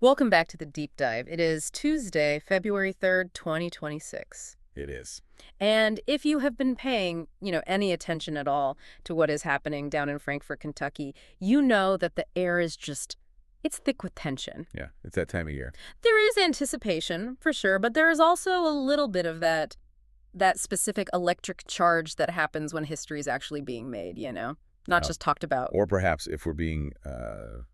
Welcome back to the deep dive. It is Tuesday, February 3rd, 2026. It is. And if you have been paying, any attention at all to what is happening down in Frankfort, Kentucky, you know that the air is it's thick with tension. Yeah, it's that time of year. There is anticipation, for sure, but there is also a little bit of that specific electric charge that happens when history is actually being made, not Oh. just talked about. Or perhaps if we're being a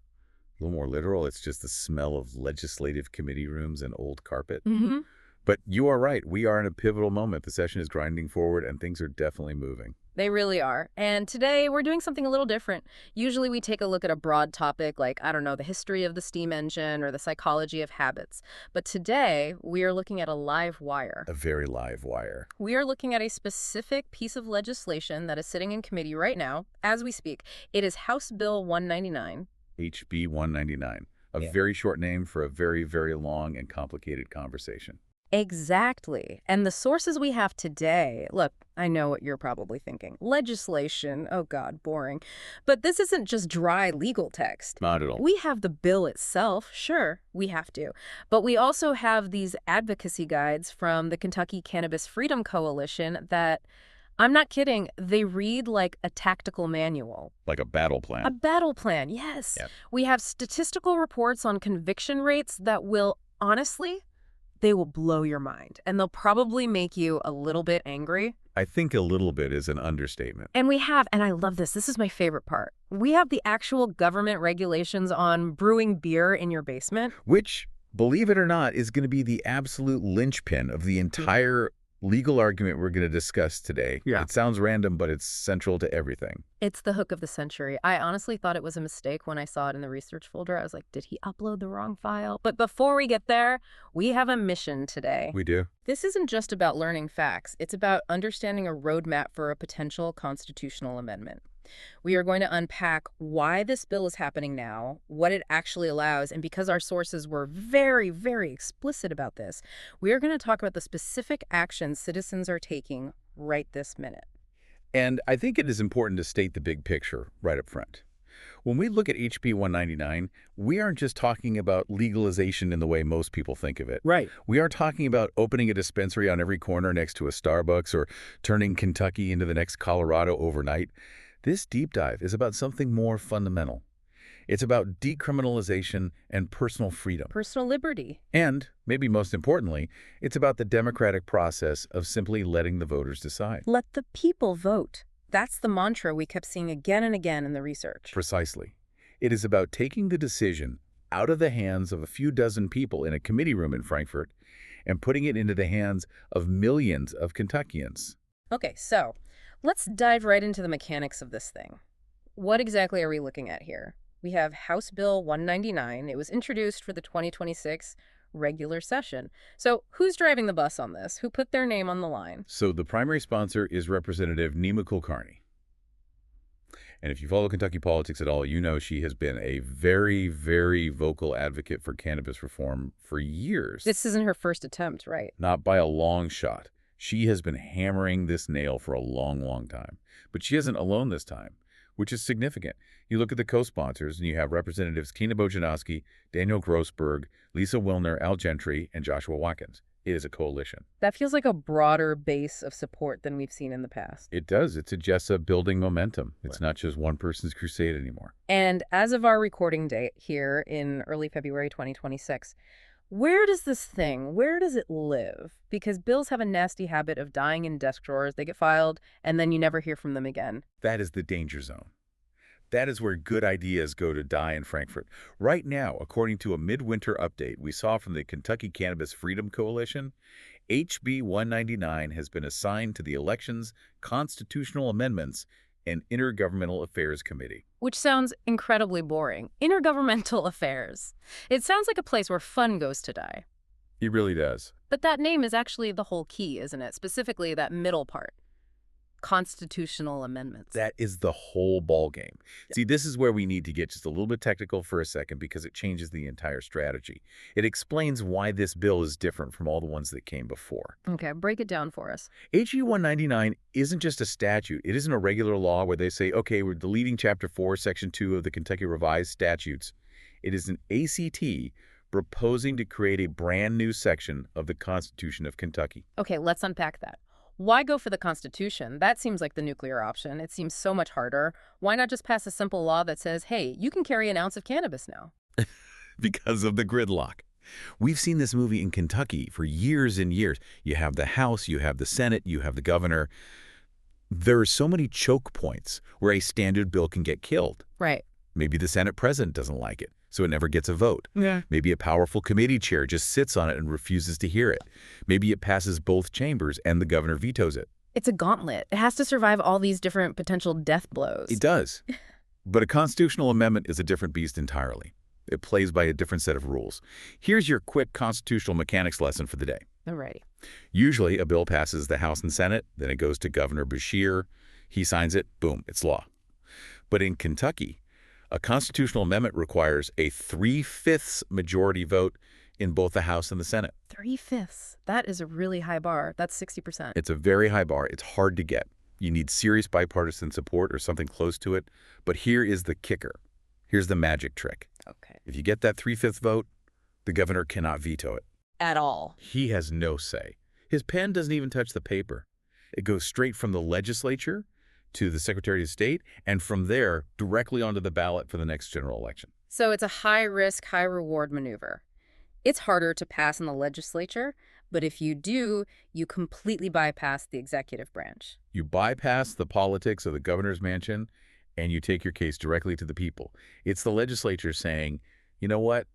little more literal, it's just the smell of legislative committee rooms and old carpet. Mm-hmm. But you are right. We are in a pivotal moment. The session is grinding forward and things are definitely moving. They really are. And today we're doing something a little different. Usually we take a look at a broad topic like, I don't know, the history of the steam engine or the psychology of habits. But today we are looking at a live wire. A very live wire. We are looking at a specific piece of legislation that is sitting in committee right now as we speak. It is House Bill 199. HB199. A Yeah. very short name for a very, very long and complicated conversation. Exactly. And the sources we have today, look, I know what you're probably thinking. Legislation, oh God, boring. But this isn't just dry legal text. Not at all. We have the bill itself, sure, we have to. But we also have these advocacy guides from the Kentucky Cannabis Freedom Coalition that, I'm not kidding, they read like a tactical manual. Like a battle A plan. battle plan, yes. Yep. We have statistical reports on conviction rates that will, honestly, they will blow your mind. And they'll probably make you a little bit angry. I think a little bit is an understatement. And and I love this is my favorite part. We have the actual government regulations on brewing beer in your basement. Which, believe it or not, is going to be the absolute linchpin of the entire legal argument we're going to discuss today. Yeah. It sounds random, but it's central to everything. It's the hook of the century. I honestly thought it was a mistake when I saw it in the research folder. I was like, did he upload the wrong file? But before we get there, we have a mission today. We do. This isn't just about learning facts. It's about understanding a roadmap for a potential constitutional amendment. We are going to unpack why this bill is happening now, what it actually allows, and because our sources were very, very explicit about this, we are going to talk about the specific actions citizens are taking right this minute. And I think it is important to state the big picture right up front. When we look at HB 199, we aren't just talking about legalization in the way most people think of it. Right. We aren't talking about opening a dispensary on every corner next to a Starbucks or turning Kentucky into the next Colorado overnight. This deep dive is about something more fundamental. It's about decriminalization and personal freedom. Personal liberty. And, maybe most importantly, it's about the democratic process of simply letting the voters decide. Let the people vote. That's the mantra we kept seeing again and again in the research. Precisely. It is about taking the decision out of the hands of a few dozen people in a committee room in Frankfurt and putting it into the hands of millions of Kentuckians. Okay, so let's dive right into the mechanics of this thing. What exactly are we looking at here? We have House Bill 199. It was introduced for the 2026 regular session. So who's driving the bus on this? Who put their name on the line? So the primary sponsor is Representative Nima Kulkarni. And if you follow Kentucky politics at all, you know she has been a very, very vocal advocate for cannabis reform for years. This isn't her first attempt, right? Not by a long shot. She has been hammering this nail for a long, long time. But she isn't alone this time, which is significant. You look at the co-sponsors, and you have Representatives Tina Bojanowski, Daniel Grossberg, Lisa Wilner, Al Gentry, and Joshua Watkins. It is a coalition. That feels like a broader base of support than we've seen in the past. It does. It suggests a building momentum. It's not just one person's crusade anymore. And as of our recording date here in early February 2026, where does it live? Because bills have a nasty habit of dying in desk drawers. They get filed, and then you never hear from them again. That is the danger zone. That is where good ideas go to die in Frankfurt. Right now, according to a midwinter update we saw from the Kentucky Cannabis Freedom Coalition, HB 199 has been assigned to the Elections, Constitutional Amendments, and Intergovernmental Affairs Committee. Which sounds incredibly boring. Intergovernmental affairs. It sounds like a place where fun goes to die. It really does. But that name is actually the whole key, isn't it? Specifically that middle part. Constitutional amendments. That is the whole ballgame. See, this is where we need to get just a little bit technical for a second because it changes the entire strategy. It explains why this bill is different from all the ones that came before. Okay, break it down for us. HB 199 isn't just a statute. It isn't a regular law where they say, okay, we're deleting Chapter 4, Section 2 of the Kentucky Revised Statutes. It is an ACT proposing to create a brand new section of the Constitution of Kentucky. Okay, let's unpack that. Why go for the Constitution? That seems like the nuclear option. It seems so much harder. Why not just pass a simple law that says, hey, you can carry an ounce of cannabis now? Because of the gridlock. We've seen this movie in Kentucky for years and years. You have the House, you have the Senate, you have the governor. There are so many choke points where a standard bill can get killed. Right. Maybe the Senate president doesn't like it, so it never gets a vote. Yeah. Maybe a powerful committee chair just sits on it and refuses to hear it. Maybe it passes both chambers and the governor vetoes it. It's a gauntlet. It has to survive all these different potential death blows. It does. But a constitutional amendment is a different beast entirely. It plays by a different set of rules. Here's your quick constitutional mechanics lesson for the day. Alrighty. Usually, a bill passes the House and Senate, then it goes to Governor Beshear. He signs it, boom, it's law. But in Kentucky, a constitutional amendment requires a 3/5 majority vote in both the House and the Senate. 3/5. That is a really high bar. That's 60%. It's a very high bar. It's hard to get. You need serious bipartisan support or something close to it. But here is the kicker. Here's the magic trick. Okay. If you get that 3/5 vote, the governor cannot veto it. At all. He has no say. His pen doesn't even touch the paper. It goes straight from the legislature to the Secretary of State, and from there, directly onto the ballot for the next general election. So it's a high-risk, high-reward maneuver. It's harder to pass in the legislature, but if you do, you completely bypass the executive branch. You bypass the politics of the governor's mansion, and you take your case directly to the people. It's the legislature saying, you know what?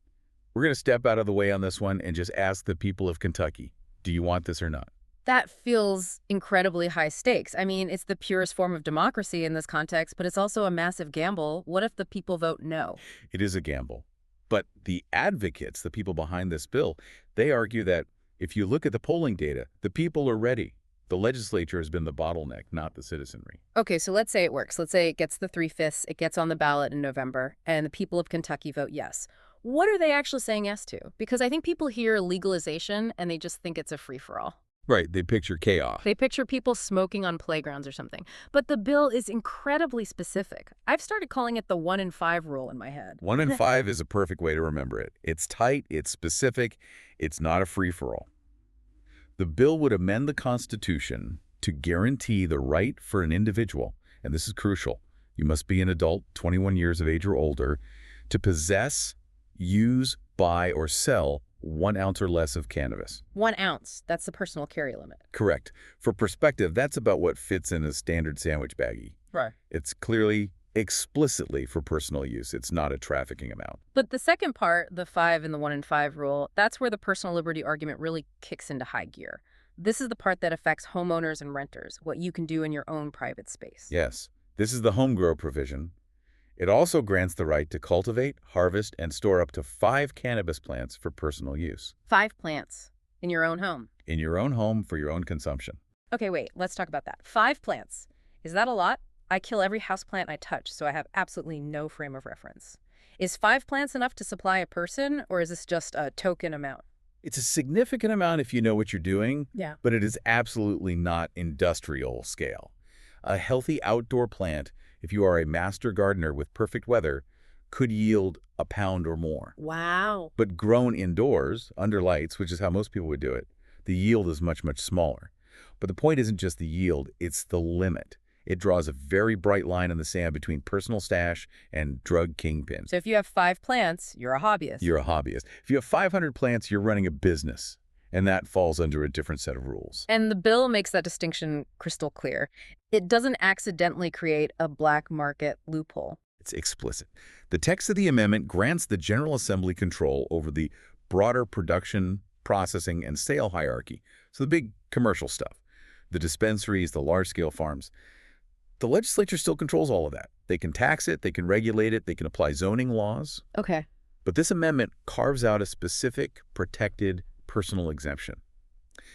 We're going to step out of the way on this one and just ask the people of Kentucky, do you want this or not? That feels incredibly high stakes. I mean, it's the purest form of democracy in this context, but it's also a massive gamble. What if the people vote no? It is a gamble. But the advocates, the people behind this bill, they argue that if you look at the polling data, the people are ready. The legislature has been the bottleneck, not the citizenry. Okay, so let's say it works. Let's say it gets the 3/5, it gets on the ballot in November, and the people of Kentucky vote yes. What are they actually saying yes to? Because I think people hear legalization and they just think it's a free-for-all. Right, they picture chaos. They picture people smoking on playgrounds or something. But the bill is incredibly specific. I've started calling it the 1 in 5 rule in my head. 1 in 5 is a perfect way to remember it. It's tight, it's specific, it's not a free-for-all. The bill would amend the Constitution to guarantee the right for an individual, and this is crucial, you must be an adult, 21 years of age or older, to possess, use, buy, or sell 1 ounce or less of cannabis. 1 ounce. That's the personal carry limit. Correct. For perspective, that's about what fits in a standard sandwich baggie. Right. It's clearly, explicitly for personal use. It's not a trafficking amount. But the second part, the 5 and the 1 in 5 rule, that's where the personal liberty argument really kicks into high gear. This is the part that affects homeowners and renters, what you can do in your own private space. Yes. This is the home grow provision. It also grants the right to cultivate, harvest, and store up to 5 cannabis plants for personal use. 5 plants in your own home. In your own home for your own consumption. Okay, wait, let's talk about that. 5 plants. Is that a lot? I kill every houseplant I touch, so I have absolutely no frame of reference. Is 5 plants enough to supply a person, or is this just a token amount? It's a significant amount if you know what you're doing, Yeah. but it is absolutely not industrial scale. A healthy outdoor plant, if you are a master gardener with perfect weather, could yield a pound or more. Wow. But grown indoors, under lights, which is how most people would do it, the yield is much, much smaller. But the point isn't just the yield, it's the limit. It draws a very bright line in the sand between personal stash and drug kingpins. So if you have 5 plants, you're a hobbyist. You're a hobbyist. If you have 500 plants, you're running a business. And that falls under a different set of rules. And the bill makes that distinction crystal clear. It doesn't accidentally create a black market loophole. It's explicit. The text of the amendment grants the General Assembly control over the broader production, processing, and sale hierarchy. So the big commercial stuff, the dispensaries, the large-scale farms. The legislature still controls all of that. They can tax it, they can regulate it, they can apply zoning laws. Okay. But this amendment carves out a specific, protected, personal exemption.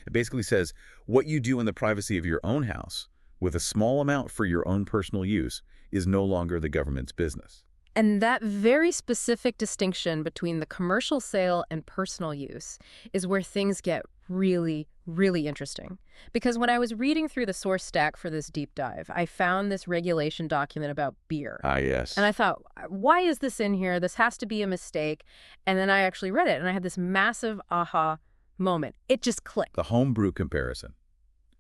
It basically says what you do in the privacy of your own house with a small amount for your own personal use is no longer the government's business. And that very specific distinction between the commercial sale and personal use is where things get Really, really interesting. Because when I was reading through the source stack for this deep dive, I found this regulation document about beer. Ah, And yes. I thought, why is this in here? This has to be a mistake. And then I actually read it, and I had this massive aha moment. It just clicked. The homebrew comparison.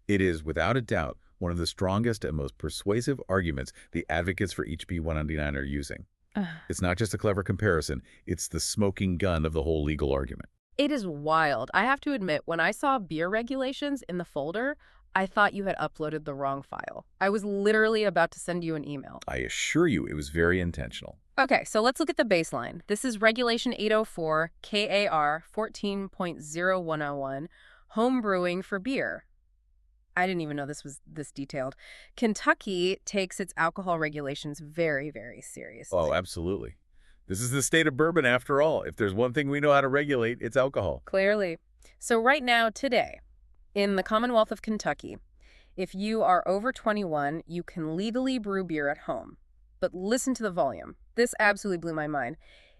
It is, without a doubt, one of the strongest and most persuasive arguments the advocates for HB 199 are using. It's not just a clever comparison, it's the smoking gun of the whole legal argument. It is wild. I have to admit, when I saw beer regulations in the folder, I thought you had uploaded the wrong file. I was literally about to send you an email. I assure you it was very intentional. Okay, so let's look at the baseline. This is Regulation 804 KAR 14.0101, home brewing for beer. I didn't even know this was this detailed. Kentucky takes its alcohol regulations very, very Oh, seriously. absolutely. This is the state of bourbon after all. If there's one thing we know how to regulate, it's alcohol. Clearly. So right now, today, in the Commonwealth of Kentucky, if you are over 21, you can legally brew beer at home. But listen to the volume. This absolutely blew my mind.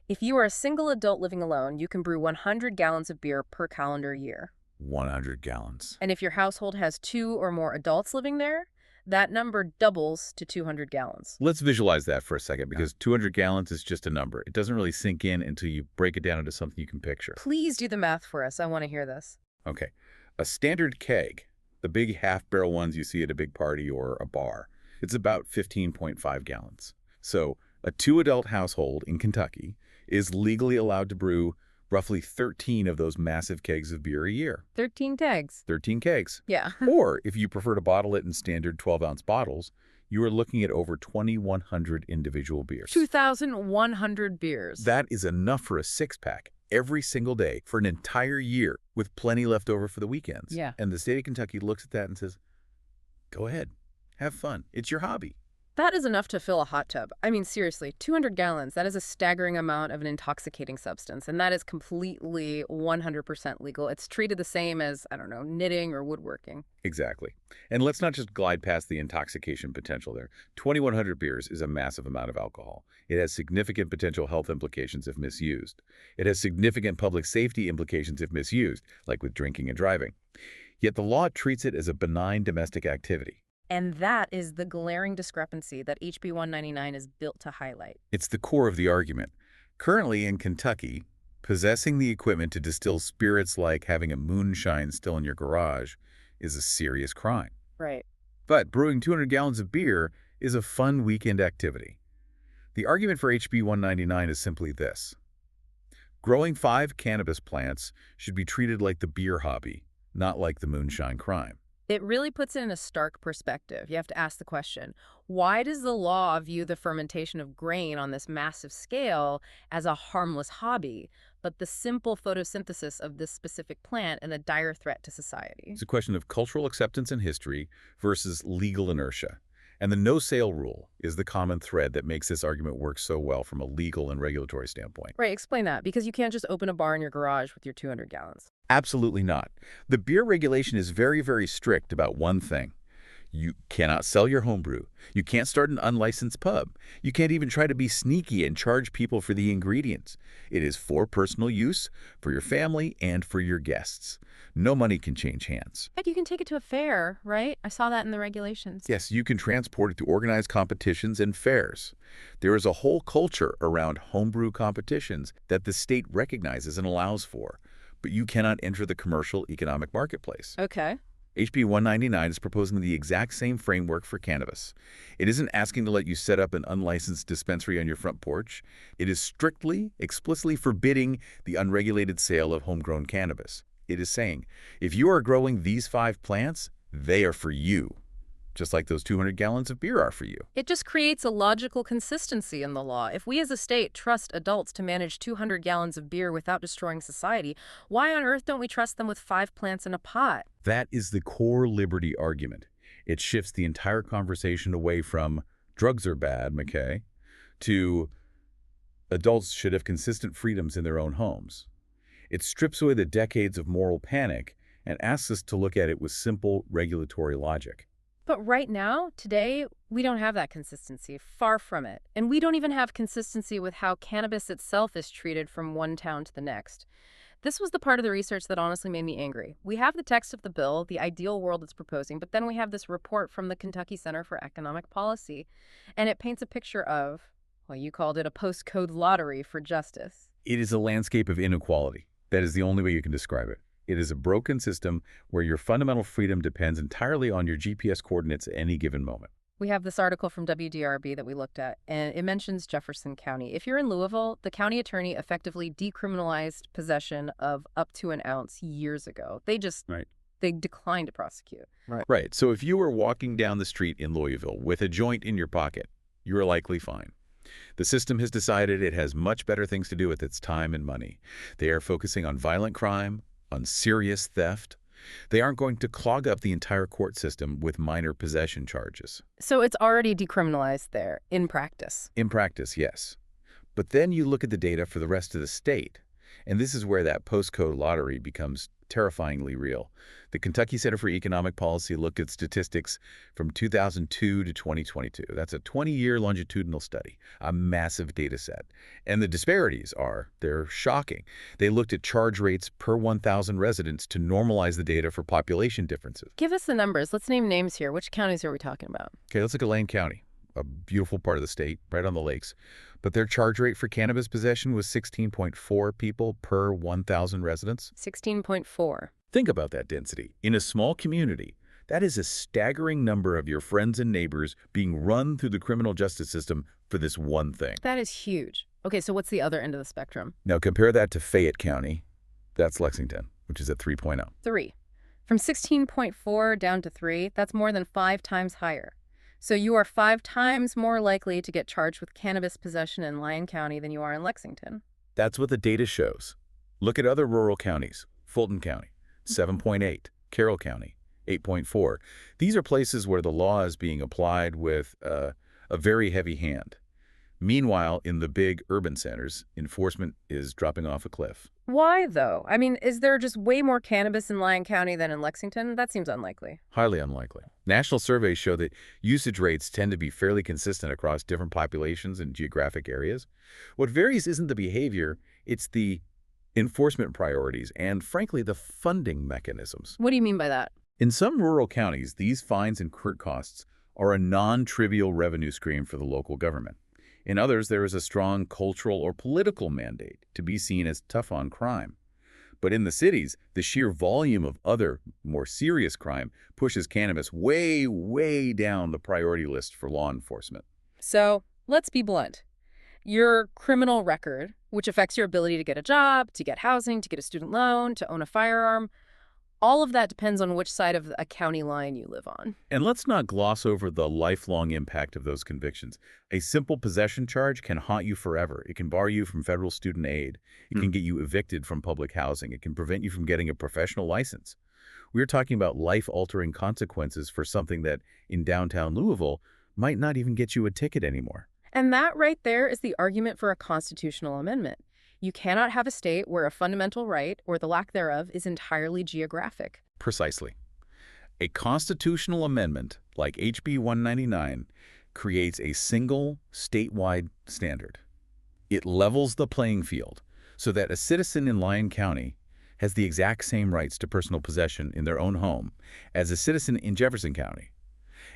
If you are a single adult living alone, you can brew 100 gallons of beer per calendar year. 100 gallons. And if your household has 2 or more adults living there, that number doubles to 200 gallons. Let's visualize that for a second because 200 gallons is just a number. It doesn't really sink in until you break it down into something you can picture. Please do the math for us. I want to hear this. Okay. A standard keg, the big half-barrel ones you see at a big party or a bar, it's about 15.5 gallons. So a two-adult household in Kentucky is legally allowed to brew roughly 13 of those massive kegs of beer a year. 13 kegs. 13 kegs. Yeah. Or if you prefer to bottle it in standard 12-ounce bottles, you are looking at over 2,100 individual beers. 2,100 beers. That is enough for a six-pack every single day for an entire year with plenty left over for the weekends. Yeah. And the state of Kentucky looks at that and says, go ahead, have fun. It's your hobby. That is enough to fill a hot tub. I mean, seriously, 200 gallons, that is a staggering amount of an intoxicating substance, and that is completely 100% legal. It's treated the same as, I don't know, knitting or woodworking. Exactly. And let's not just glide past the intoxication potential there. 2,100 beers is a massive amount of alcohol. It has significant potential health implications if misused. It has significant public safety implications if misused, like with drinking and driving. Yet the law treats it as a benign domestic activity. And that is the glaring discrepancy that HB 199 is built to highlight. It's the core of the argument. Currently in Kentucky, possessing the equipment to distill spirits like having a moonshine still in your garage is a serious crime. Right. But brewing 200 gallons of beer is a fun weekend activity. The argument for HB 199 is simply this. Growing 5 cannabis plants should be treated like the beer hobby, not like the moonshine crime. It really puts it in a stark perspective. You have to ask the question, why does the law view the fermentation of grain on this massive scale as a harmless hobby, but the simple photosynthesis of this specific plant and a dire threat to society? It's a question of cultural acceptance and history versus legal inertia. And the no-sale rule is the common thread that makes this argument work so well from a legal and regulatory standpoint. Right, explain that, because you can't just open a bar in your garage with your 200 gallons. Absolutely not. The beer regulation is very, very strict about one thing. You cannot sell your homebrew. You can't start an unlicensed pub. You can't even try to be sneaky and charge people for the ingredients. It is for personal use, for your family, and for your guests. No money can change hands. But you can take it to a fair, right? I saw that in the regulations. Yes, you can transport it to organized competitions and fairs. There is a whole culture around homebrew competitions that the state recognizes and allows for, but you cannot enter the commercial economic marketplace. Okay. HB 199 is proposing the exact same framework for cannabis. It isn't asking to let you set up an unlicensed dispensary on your front porch. It is strictly, explicitly forbidding the unregulated sale of homegrown cannabis. It is saying, if you are growing these 5 plants, they are for you, just like those 200 gallons of beer are for you. It just creates a logical consistency in the law. If we as a state trust adults to manage 200 gallons of beer without destroying society, why on earth don't we trust them with 5 plants in a pot? That is the core liberty argument. It shifts the entire conversation away from drugs are bad, McKay, to adults should have consistent freedoms in their own homes. It strips away the decades of moral panic and asks us to look at it with simple regulatory logic. But right now, today, we don't have that consistency, far from it. And we don't even have consistency with how cannabis itself is treated from one town to the next. This was the part of the research that honestly made me angry. We have the text of the bill, the ideal world it's proposing, but then we have this report from the Kentucky Center for Economic Policy, and it paints a picture of, well, you called it a postcode lottery for justice. It is a landscape of inequality. That is the only way you can describe it. It is a broken system where your fundamental freedom depends entirely on your GPS coordinates at any given moment. We have this article from WDRB that we looked at, and it mentions Jefferson County. If you're in Louisville, the county attorney effectively decriminalized possession of up to an ounce years ago. They declined to prosecute. Right. So if you were walking down the street in Louisville with a joint in your pocket, you are likely fine. The system has decided it has much better things to do with its time and money. They are focusing on violent crime, on serious theft. They aren't going to clog up the entire court system with minor possession charges. So it's already decriminalized there, in practice. In practice, yes. But then you look at the data for the rest of the state, and this is where that postcode lottery becomes terrifyingly real. The Kentucky Center for Economic Policy looked at statistics from 2002 to 2022. That's a 20-year longitudinal study, a massive data set. And the disparities they're shocking. They looked at charge rates per 1,000 residents to normalize the data for population differences. Give us the numbers. Let's name names here. Which counties are we talking about? Okay, let's look at Lane County, a beautiful part of the state, right on the lakes. But their charge rate for cannabis possession was 16.4 people per 1,000 residents. 16.4. Think about that density. In a small community, that is a staggering number of your friends and neighbors being run through the criminal justice system for this one thing. That is huge. Okay, so what's the other end of the spectrum? Now compare that to Fayette County. That's Lexington, which is at 3.0. 3. From 16.4 down to 3, that's more than 5 times higher. So you are 5 times more likely to get charged with cannabis possession in Lyon County than you are in Lexington. That's what the data shows. Look at other rural counties. Fulton County, 7.8. Carroll County, 8.4. These are places where the law is being applied with a very heavy hand. Meanwhile, in the big urban centers, enforcement is dropping off a cliff. Why, though? I mean, is there just way more cannabis in Lyon County than in Lexington? That seems unlikely. Highly unlikely. National surveys show that usage rates tend to be fairly consistent across different populations and geographic areas. What varies isn't the behavior, it's the enforcement priorities and, frankly, the funding mechanisms. What do you mean by that? In some rural counties, these fines and court costs are a non-trivial revenue stream for the local government. In others, there is a strong cultural or political mandate to be seen as tough on crime. But in the cities, the sheer volume of other, more serious crime pushes cannabis way, way down the priority list for law enforcement. So, let's be blunt. Your criminal record, which affects your ability to get a job, to get housing, to get a student loan, to own a firearm, all of that depends on which side of a county line you live on. And let's not gloss over the lifelong impact of those convictions. A simple possession charge can haunt you forever. It can bar you from federal student aid. It can get you evicted from public housing. It can prevent you from getting a professional license. We're talking about life-altering consequences for something that, in downtown Louisville, might not even get you a ticket anymore. And that right there is the argument for a constitutional amendment. You cannot have a state where a fundamental right, or the lack thereof, is entirely geographic. Precisely. A constitutional amendment, like HB 199, creates a single statewide standard. It levels the playing field so that a citizen in Lyon County has the exact same rights to personal possession in their own home as a citizen in Jefferson County.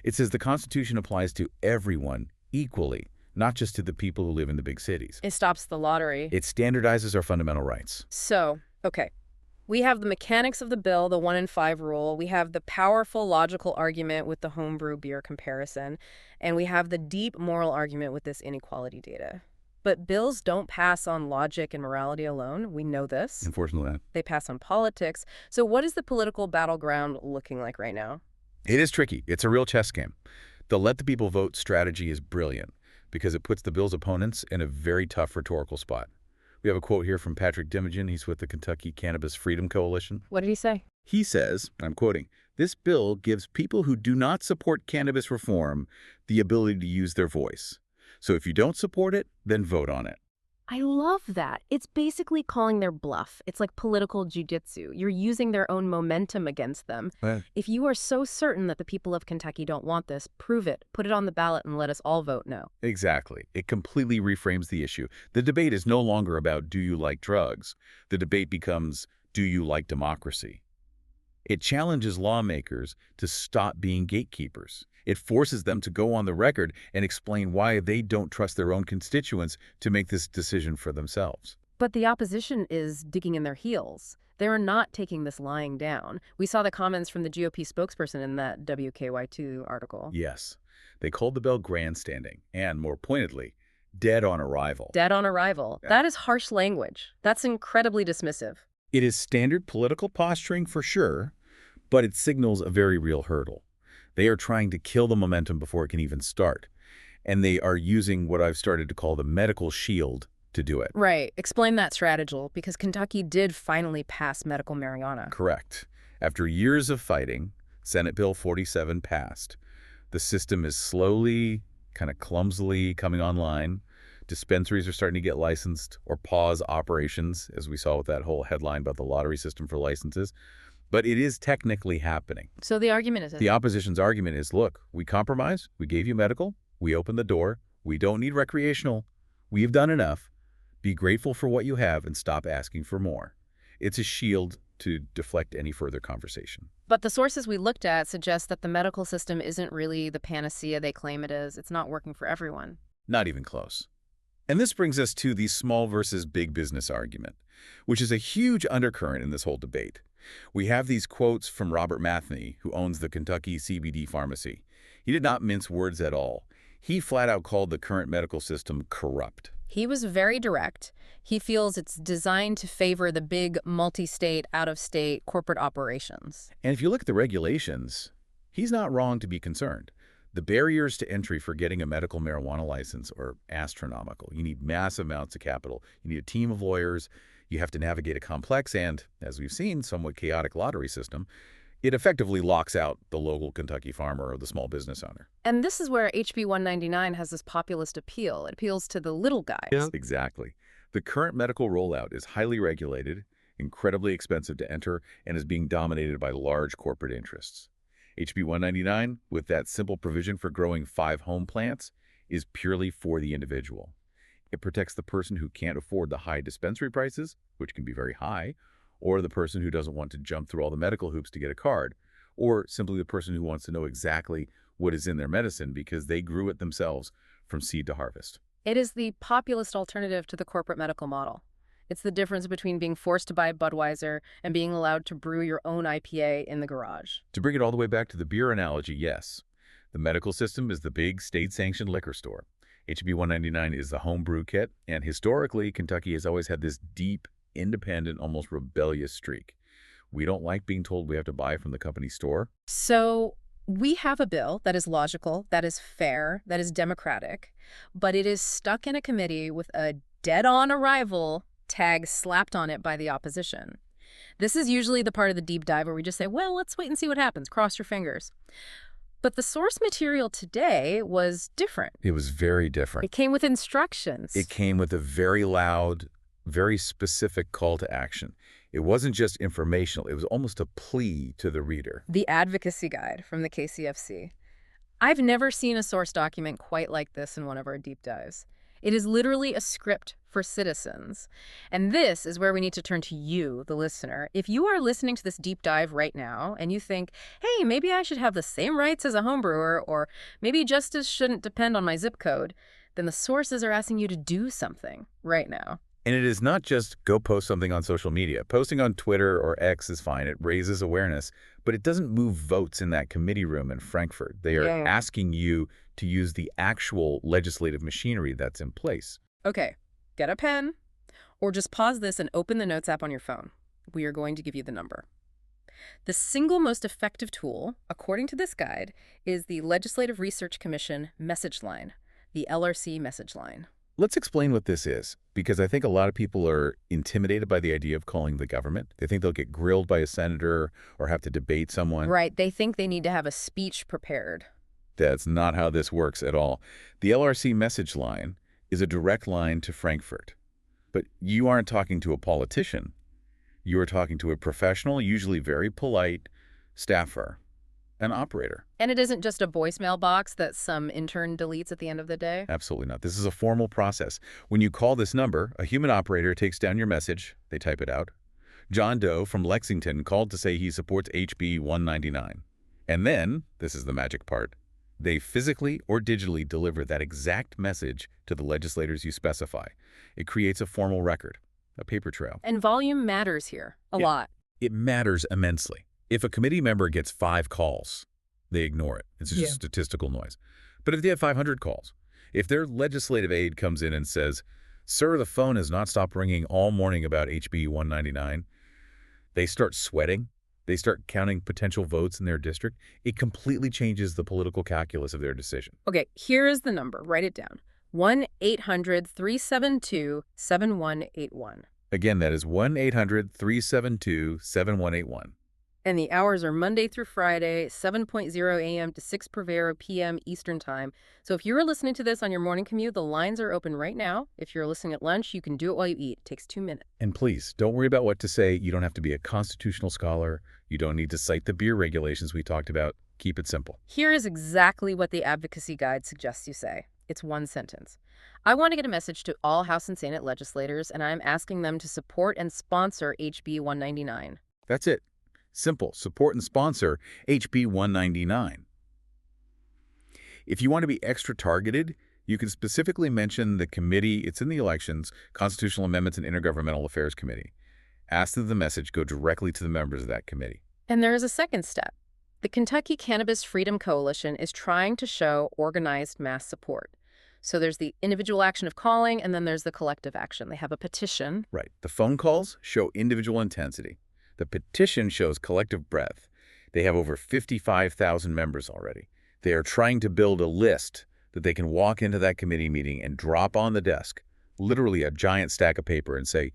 It says the Constitution applies to everyone equally, not just to the people who live in the big cities. It stops the lottery. It standardizes our fundamental rights. So, okay. We have the mechanics of the bill, the 1 in 5 rule. We have the powerful logical argument with the homebrew beer comparison. And we have the deep moral argument with this inequality data. But bills don't pass on logic and morality alone. We know this. Unfortunately. They pass on politics. So what is the political battleground looking like right now? It is tricky. It's a real chess game. The let the people vote strategy is brilliant because it puts the bill's opponents in a very tough rhetorical spot. We have a quote here from Patrick Dimogen. He's with the Kentucky Cannabis Freedom Coalition. What did he say? He says, I'm quoting, "This bill gives people who do not support cannabis reform the ability to use their voice. So if you don't support it, then vote on it." I love that. It's basically calling their bluff. It's like political jujitsu. You're using their own momentum against them. Well, If you are so certain that the people of Kentucky don't want this, prove it. Put it on the ballot and let us all vote no. exactly. It completely reframes the issue. The debate is no longer about do you like drugs? The debate becomes do you like democracy? It challenges lawmakers to stop being gatekeepers. It forces them to go on the record and explain why they don't trust their own constituents to make this decision for themselves. But the opposition is digging in their heels. They're not taking this lying down. We saw the comments from the GOP spokesperson in that WKY2 article. Yes, they called the bill grandstanding and, more pointedly, dead on arrival. Dead on arrival. Yeah. That is harsh language. That's incredibly dismissive. It is standard political posturing for sure, but it signals a very real hurdle. They are trying to kill the momentum before it can even start, and they are using what I've started to call the medical shield to do it. Right. Explain that strategy, because Kentucky did finally pass medical marijuana. Correct. After years of fighting, Senate Bill 47 passed. The system is slowly, kind of clumsily coming online. Dispensaries are starting to get licensed or pause operations, as we saw with that whole headline about the lottery system for licenses. But it is technically happening. So the argument is... The opposition's argument is, look, we compromised, we gave you medical, we opened the door, we don't need recreational, we've done enough. Be grateful for what you have and stop asking for more. It's a shield to deflect any further conversation. But the sources we looked at suggest that the medical system isn't really the panacea they claim it is. It's not working for everyone. Not even close. And this brings us to the small versus big business argument, which is a huge undercurrent in this whole debate. We have these quotes from Robert Matheny, who owns the Kentucky CBD pharmacy. He did not mince words at all. He flat out called the current medical system corrupt. He was very direct. He feels it's designed to favor the big multi-state, out-of-state corporate operations. And if you look at the regulations, he's not wrong to be concerned. The barriers to entry for getting a medical marijuana license are astronomical. You need massive amounts of capital. You need a team of lawyers. You have to navigate a complex and, as we've seen, somewhat chaotic lottery system. It effectively locks out the local Kentucky farmer or the small business owner. And this is where HB199 has this populist appeal. It appeals to the little guys. Yeah. Exactly. The current medical rollout is highly regulated, incredibly expensive to enter, and is being dominated by large corporate interests. HB199, with that simple provision for growing 5 home plants, is purely for the individual. It protects the person who can't afford the high dispensary prices, which can be very high, or the person who doesn't want to jump through all the medical hoops to get a card, or simply the person who wants to know exactly what is in their medicine because they grew it themselves from seed to harvest. It is the populist alternative to the corporate medical model. It's the difference between being forced to buy Budweiser and being allowed to brew your own IPA in the garage. To bring it all the way back to the beer analogy, yes, the medical system is the big state-sanctioned liquor store. HB199 is the home brew kit, and historically, Kentucky has always had this deep, independent, almost rebellious streak. We don't like being told we have to buy from the company store. So we have a bill that is logical, that is fair, that is democratic, but it is stuck in a committee with a dead-on arrival tag slapped on it by the opposition. This is usually the part of the deep dive where we just say, well, let's wait and see what happens. Cross your fingers. But the source material today was different. It was very different. It came with instructions. It came with a very loud, very specific call to action. It wasn't just informational. It was almost a plea to the reader. The advocacy guide from the KCFC. I've never seen a source document quite like this in one of our deep dives. It is literally a script for citizens. And this is where we need to turn to you, the listener. If you are listening to this deep dive right now and you think, hey, maybe I should have the same rights as a homebrewer, or maybe justice shouldn't depend on my zip code, then the sources are asking you to do something right now. And it is not just go post something on social media. Posting on Twitter or X is fine. It raises awareness, but it doesn't move votes in that committee room in Frankfurt. They are asking you to use the actual legislative machinery that's in place. Okay, get a pen or just pause this and open the Notes app on your phone. We are going to give you the number. The single most effective tool, according to this guide, is the Legislative Research Commission message line, the LRC message line. Let's explain what this is, because I think a lot of people are intimidated by the idea of calling the government. They think they'll get grilled by a senator or have to debate someone. Right, they think they need to have a speech prepared. That's not how this works at all. The LRC message line is a direct line to Frankfurt. But you aren't talking to a politician. You are talking to a professional, usually very polite staffer, an operator. And it isn't just a voicemail box that some intern deletes at the end of the day? Absolutely not. This is a formal process. When you call this number, a human operator takes down your message. They type it out. John Doe from Lexington called to say he supports HB 199. And then, this is the magic part, they physically or digitally deliver that exact message to the legislators you specify. It creates a formal record, a paper trail. And volume matters here a lot. It matters immensely. If a committee member gets 5 calls, they ignore it. It's just statistical noise. But if they have 500 calls, if their legislative aide comes in and says, "Sir, the phone has not stopped ringing all morning about HB 199, they start sweating. They start counting potential votes in their district. It completely changes the political calculus of their decision. Okay, here is the number. Write it down. 1-800-372-7181. Again, that is 1-800-372-7181. And the hours are Monday through Friday, 7:00 a.m. to 6:00 p.m. Eastern Time. So if you're listening to this on your morning commute, the lines are open right now. If you're listening at lunch, you can do it while you eat. It takes 2 minutes. And please, don't worry about what to say. You don't have to be a constitutional scholar. You don't need to cite the beer regulations we talked about. Keep it simple. Here is exactly what the advocacy guide suggests you say. It's one sentence. I want to get a message to all House and Senate legislators, and I'm asking them to support and sponsor HB 199. That's it. Simple. Support and sponsor HB 199. If you want to be extra targeted, you can specifically mention the committee. It's in the Elections, Constitutional Amendments and Intergovernmental Affairs Committee. Ask that the message go directly to the members of that committee. And there is a second step. The Kentucky Cannabis Freedom Coalition is trying to show organized mass support. So there's the individual action of calling, and then there's the collective action. They have a petition. Right. The phone calls show individual intensity. The petition shows collective breadth. They have over 55,000 members already. They are trying to build a list that they can walk into that committee meeting and drop on the desk, literally a giant stack of paper, and say,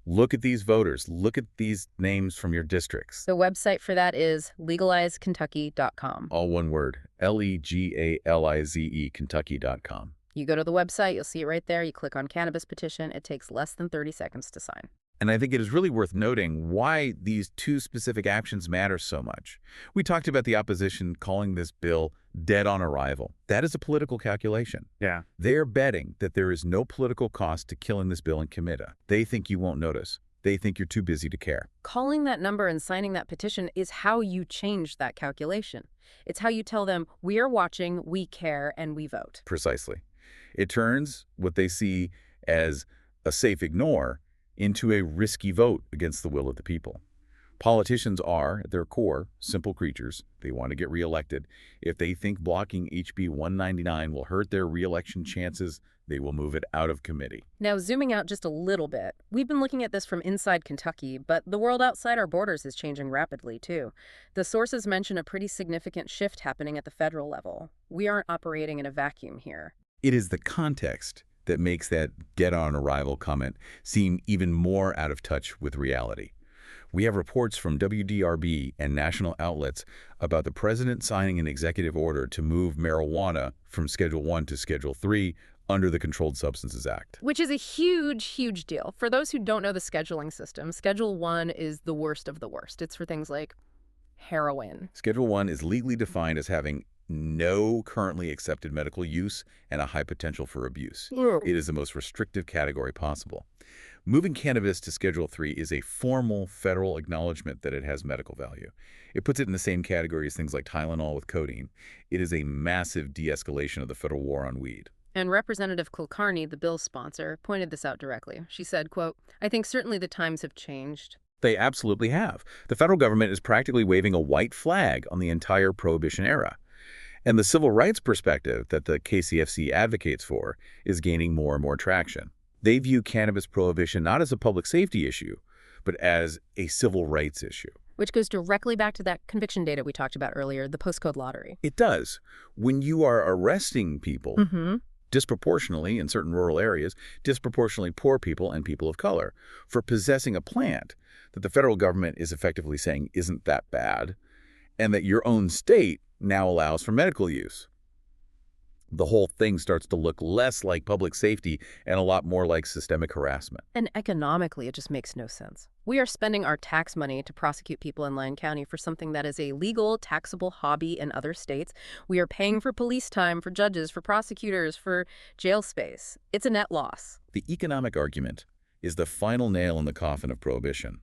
look at these voters, look at these names from your districts. The website for that is legalizekentucky.com. All one word, Legalize, Kentucky.com. You go to the website, you'll see it right there. You click on Cannabis Petition. It takes less than 30 seconds to sign. And I think it is really worth noting why these two specific actions matter so much. We talked about the opposition calling this bill dead on arrival. That is a political calculation. Yeah. They're betting that there is no political cost to killing this bill in committee. They think you won't notice. They think you're too busy to care. Calling that number and signing that petition is how you change that calculation. It's how you tell them, we are watching, we care, and we vote. Precisely. It turns what they see as a safe ignore into a risky vote against the will of the people. Politicians are, at their core, simple creatures. They want to get reelected. If they think blocking HB 199 will hurt their reelection chances, they will move it out of committee. Now, zooming out just a little bit, we've been looking at this from inside Kentucky, but the world outside our borders is changing rapidly, too. The sources mention a pretty significant shift happening at the federal level. We aren't operating in a vacuum here. It is the context that makes that dead-on-arrival comment seem even more out of touch with reality. We have reports from WDRB and national outlets about the president signing an executive order to move marijuana from Schedule 1 to Schedule 3 under the Controlled Substances Act. Which is a huge, huge deal. For those who don't know the scheduling system, Schedule 1 is the worst of the worst. It's for things like heroin. Schedule 1 is legally defined as having no currently accepted medical use and a high potential for abuse. It is the most restrictive category possible. Moving cannabis to Schedule 3 is a formal federal acknowledgement that it has medical value. It puts it in the same category as things like Tylenol with codeine. It is a massive de-escalation of the federal war on weed. And Representative Kulkarni, the bill's sponsor, pointed this out directly. She said, quote, I think certainly the times have changed. They absolutely have. The federal government is practically waving a white flag on the entire Prohibition era. And the civil rights perspective that the KCFC advocates for is gaining more and more traction. They view cannabis prohibition not as a public safety issue, but as a civil rights issue. Which goes directly back to that conviction data we talked about earlier, the postcode lottery. It does. When you are arresting people disproportionately in certain rural areas, disproportionately poor people and people of color, for possessing a plant that the federal government is effectively saying isn't that bad, and that your own state now allows for medical use. The whole thing starts to look less like public safety and a lot more like systemic harassment. And economically, it just makes no sense. We are spending our tax money to prosecute people in Lyon County for something that is a legal, taxable hobby in other states. We are paying for police time, for judges, for prosecutors, for jail space. It's a net loss. The economic argument is the final nail in the coffin of prohibition.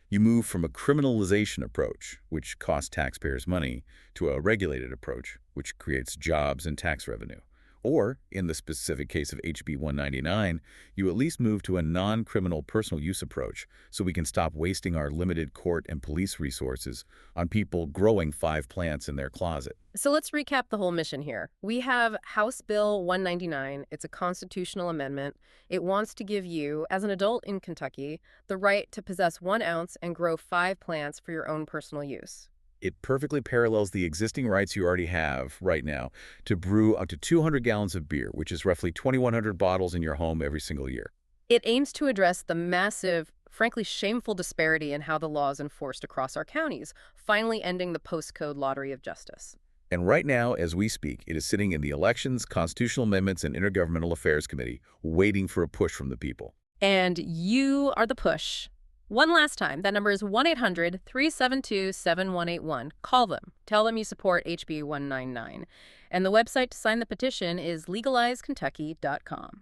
You move from a criminalization approach, which costs taxpayers money, to a regulated approach, which creates jobs and tax revenue. Or, in the specific case of HB 199, you at least move to a non-criminal personal use approach so we can stop wasting our limited court and police resources on people growing 5 plants in their closet. So let's recap the whole mission here. We have House Bill 199. It's a constitutional amendment. It wants to give you, as an adult in Kentucky, the right to possess 1 ounce and grow 5 plants for your own personal use. It perfectly parallels the existing rights you already have right now to brew up to 200 gallons of beer, which is roughly 2,100 bottles in your home every single year. It aims to address the massive, frankly shameful disparity in how the law is enforced across our counties, finally ending the postcode lottery of justice. And right now, as we speak, it is sitting in the Elections, Constitutional Amendments, and Intergovernmental Affairs Committee, waiting for a push from the people. And you are the push. One last time, that number is 1-800-372-7181. Call them. Tell them you support HB 199. And the website to sign the petition is legalizekentucky.com.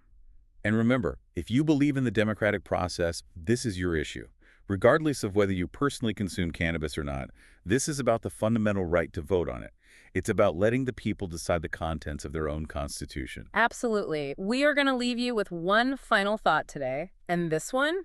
And remember, if you believe in the democratic process, this is your issue. Regardless of whether you personally consume cannabis or not, this is about the fundamental right to vote on it. It's about letting the people decide the contents of their own constitution. Absolutely. We are going to leave you with one final thought today. And this one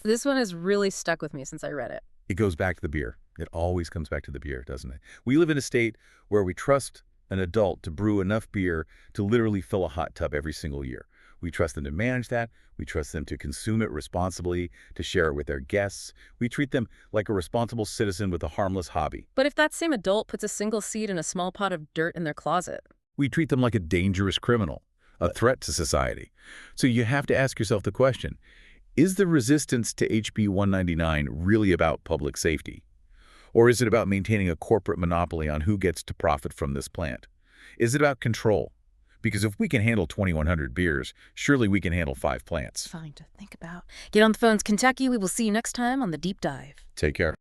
has really stuck with me since I read it. It goes back to the beer. It always comes back to the beer, doesn't it? We live in a state where we trust an adult to brew enough beer to literally fill a hot tub every single year. We trust them to manage that. We trust them to consume it responsibly, to share it with their guests. We treat them like a responsible citizen with a harmless hobby. But if that same adult puts a single seed in a small pot of dirt in their closet, We treat them like a dangerous criminal, a threat to society. So you have to ask yourself the question, is the resistance to HB 199 really about public safety? Or is it about maintaining a corporate monopoly on who gets to profit from this plant? Is it about control? Because if we can handle 2,100 beers, surely we can handle 5 plants. fine to think about. Get on the phones, Kentucky. We will see you next time on The Deep Dive. Take care.